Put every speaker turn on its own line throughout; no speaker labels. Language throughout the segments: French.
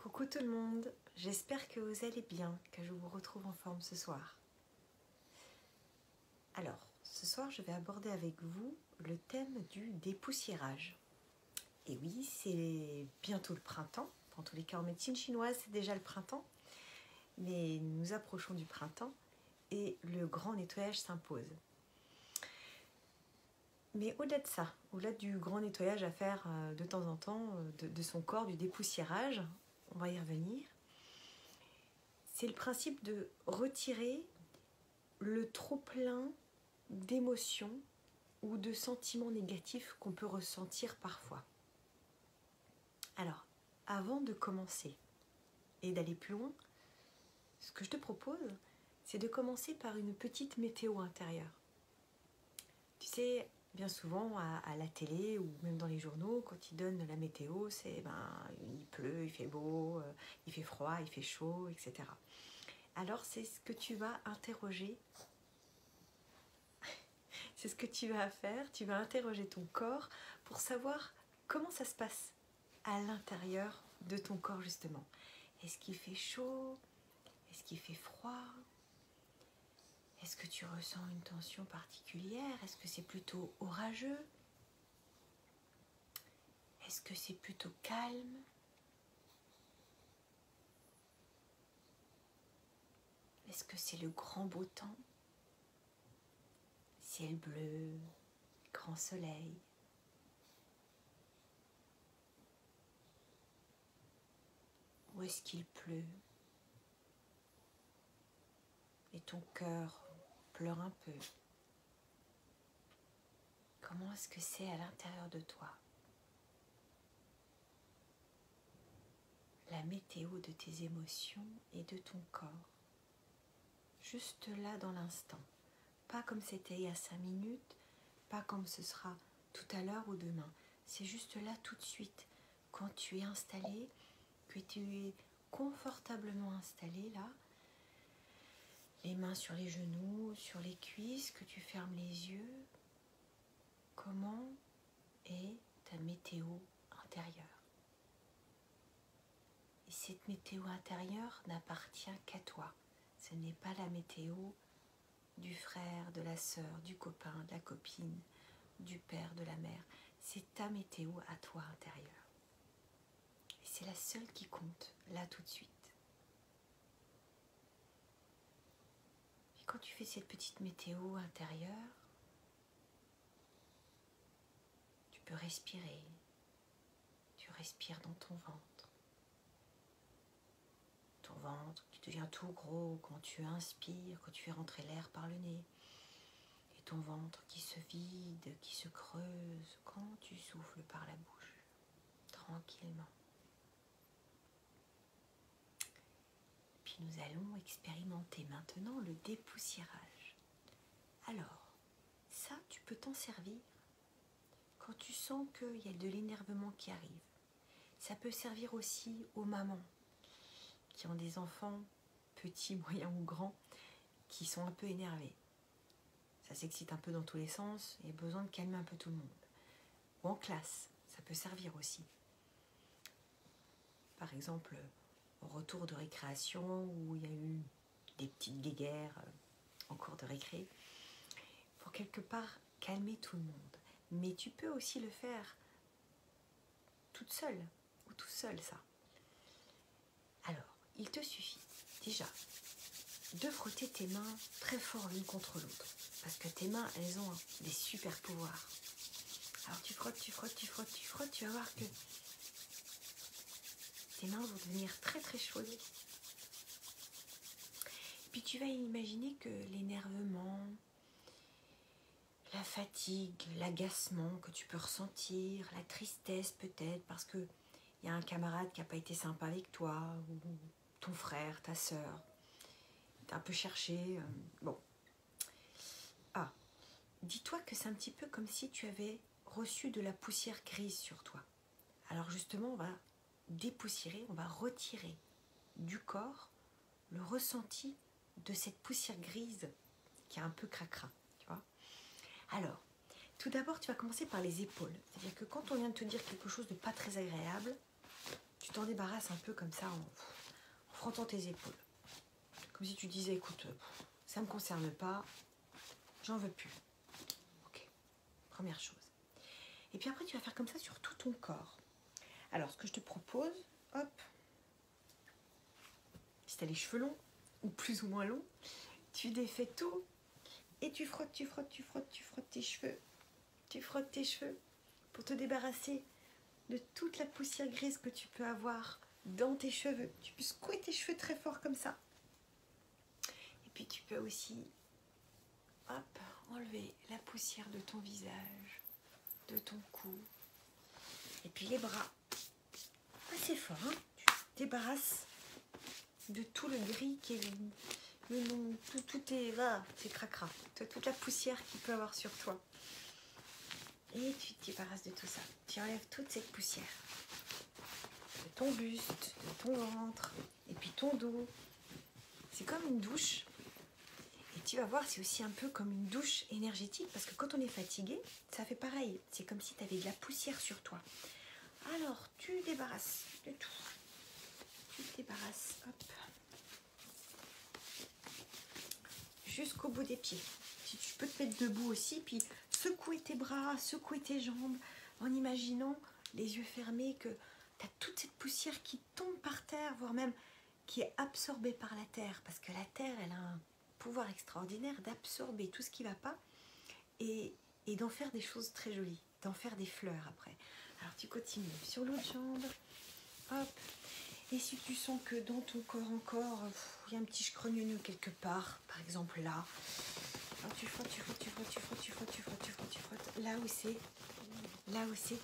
Coucou tout le monde, j'espère que vous allez bien, que je vous retrouve en forme ce soir. Alors, ce soir je vais aborder avec vous le thème du dépoussiérage. Et oui, c'est bientôt le printemps, dans tous les cas en médecine chinoise c'est déjà le printemps, mais nous approchons du printemps et le grand nettoyage s'impose. Mais au-delà de ça, au-delà du grand nettoyage à faire de temps en temps de son corps, du dépoussiérage, on va y revenir. C'est le principe de retirer le trop-plein d'émotions ou de sentiments négatifs qu'on peut ressentir parfois. Alors, avant de commencer et d'aller plus loin, ce que je te propose, c'est de commencer par une petite météo intérieure. Tu sais, bien souvent à la télé ou même dans les journaux, quand ils donnent la météo, c'est il pleut, il fait beau, il fait froid, il fait chaud, etc. Alors c'est ce que tu vas interroger, c'est ce que tu vas faire, tu vas interroger ton corps pour savoir comment ça se passe à l'intérieur de ton corps justement. Est-ce qu'il fait chaud? Est-ce qu'il fait froid? Est-ce que tu ressens une tension particulière? Est-ce que c'est plutôt orageux? Est-ce que c'est plutôt calme? Est-ce que c'est le grand beau temps? Ciel bleu, grand soleil. Ou est-ce qu'il pleut? Et ton cœur pleure un peu. Comment est-ce que c'est à l'intérieur de toi? La météo de tes émotions et de ton corps. Juste là dans l'instant. Pas comme c'était il y a 5 minutes, pas comme ce sera tout à l'heure ou demain. C'est juste là tout de suite. Quand tu es installé, que tu es confortablement installé là, les mains sur les genoux, sur les cuisses, que tu fermes les yeux. Comment est ta météo intérieure? Et cette météo intérieure n'appartient qu'à toi. Ce n'est pas la météo du frère, de la sœur, du copain, de la copine, du père, de la mère. C'est ta météo à toi intérieure. Et c'est la seule qui compte, là tout de suite. Et quand tu fais cette petite météo intérieure, tu peux respirer. Tu respires dans ton ventre. Ton ventre qui devient tout gros quand tu inspires, quand tu fais rentrer l'air par le nez. Et ton ventre qui se vide, qui se creuse quand tu souffles par la bouche, tranquillement. Puis nous allons expérimenter maintenant le dépoussiérage. Alors, ça, tu peux t'en servir quand tu sens qu'il y a de l'énervement qui arrive. Ça peut servir aussi aux mamans qui ont des enfants, petits, moyens ou grands, qui sont un peu énervés. Ça s'excite un peu dans tous les sens, il y a besoin de calmer un peu tout le monde. Ou en classe, ça peut servir aussi. Par exemple, au retour de récréation, où il y a eu des petites guéguerres en cours de récré, pour quelque part calmer tout le monde. Mais tu peux aussi le faire toute seule, ou tout seul ça. Alors, il te suffit déjà de frotter tes mains très fort l'une contre l'autre. Parce que tes mains, elles ont des super pouvoirs. Alors tu frottes, tu frottes, tu frottes, tu frottes, tu vas voir que tes mains vont devenir très très chaudes. Et puis tu vas imaginer que l'énervement, la fatigue, l'agacement que tu peux ressentir, la tristesse peut-être, parce qu'il y a un camarade qui n'a pas été sympa avec toi, ou ton frère, ta sœur, t'as un peu cherché, bon. Ah, dis-toi que c'est un petit peu comme si tu avais reçu de la poussière grise sur toi. Alors justement, on va dépoussiérer, on va retirer du corps le ressenti de cette poussière grise qui est un peu cracra, tu vois. Alors, tout d'abord, tu vas commencer par les épaules. C'est-à-dire que quand on vient de te dire quelque chose de pas très agréable, tu t'en débarrasses un peu comme ça en frottant tes épaules. Comme si tu disais, écoute, ça ne me concerne pas, j'en veux plus. Ok, première chose. Et puis après, tu vas faire comme ça sur tout ton corps. Alors, ce que je te propose, hop, si tu as les cheveux longs, ou plus ou moins longs, tu défais tout et tu frottes, tu frottes, tu frottes, tu frottes tes cheveux. Tu frottes tes cheveux pour te débarrasser de toute la poussière grise que tu peux avoir dans tes cheveux. Tu peux secouer tes cheveux très fort comme ça. Et puis tu peux aussi, hop, enlever la poussière de ton visage, de ton cou. Et puis les bras. Assez fort, hein. Tu te débarrasses de tout le gris qui est tout est là, c'est cracra. Toute la poussière qu'il peut avoir sur toi. Et tu te débarrasses de tout ça. Tu enlèves toute cette poussière. De ton buste, de ton ventre, et puis ton dos. C'est comme une douche. Et tu vas voir, c'est aussi un peu comme une douche énergétique. Parce que quand on est fatigué, ça fait pareil. C'est comme si tu avais de la poussière sur toi. Alors, tu débarrasses de tout. Tu te débarrasses, hop. Jusqu'au bout des pieds. Si tu peux te mettre debout aussi, puis secouer tes bras, secouer tes jambes, en imaginant, les yeux fermés, que tu as toute cette poussière qui tombe par terre, voire même qui est absorbée par la terre, parce que la terre, elle a un pouvoir extraordinaire d'absorber tout ce qui ne va pas et d'en faire des choses très jolies, d'en faire des fleurs après. Alors tu continues sur l'autre jambe, hop. Et si tu sens que dans ton corps encore, il y a un petit scrogneux quelque part, par exemple là, alors tu frottes, tu frottes, tu frottes, tu frottes, tu frottes, tu frottes, tu frottes, tu frottes, là où c'est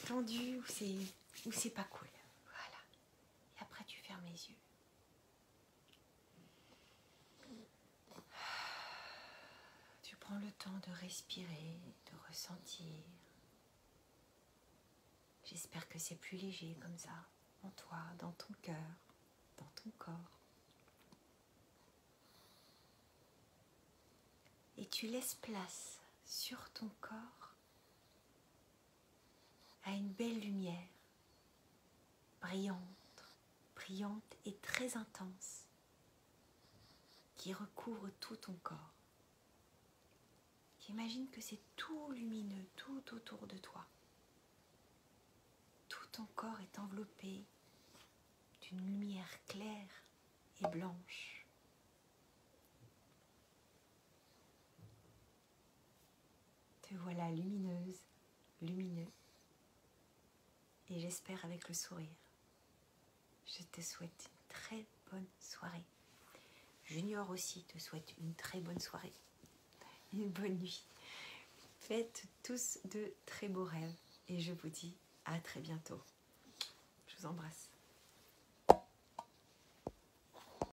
tendu, où c'est pas cool. Voilà. Et après tu fermes les yeux. Tu prends le temps de respirer, de ressentir. J'espère que c'est plus léger comme ça, en toi, dans ton cœur, dans ton corps. Et tu laisses place sur ton corps à une belle lumière, brillante et très intense, qui recouvre tout ton corps. Tu imagines que c'est tout lumineux, tout autour de toi. Tout ton corps est enveloppé d'une lumière claire et blanche. Te voilà lumineuse, lumineux. Et j'espère avec le sourire. Je te souhaite une très bonne soirée. Junior aussi te souhaite une très bonne soirée. Une bonne nuit. Faites tous de très beaux rêves. Et je vous dis à très bientôt. Je vous embrasse.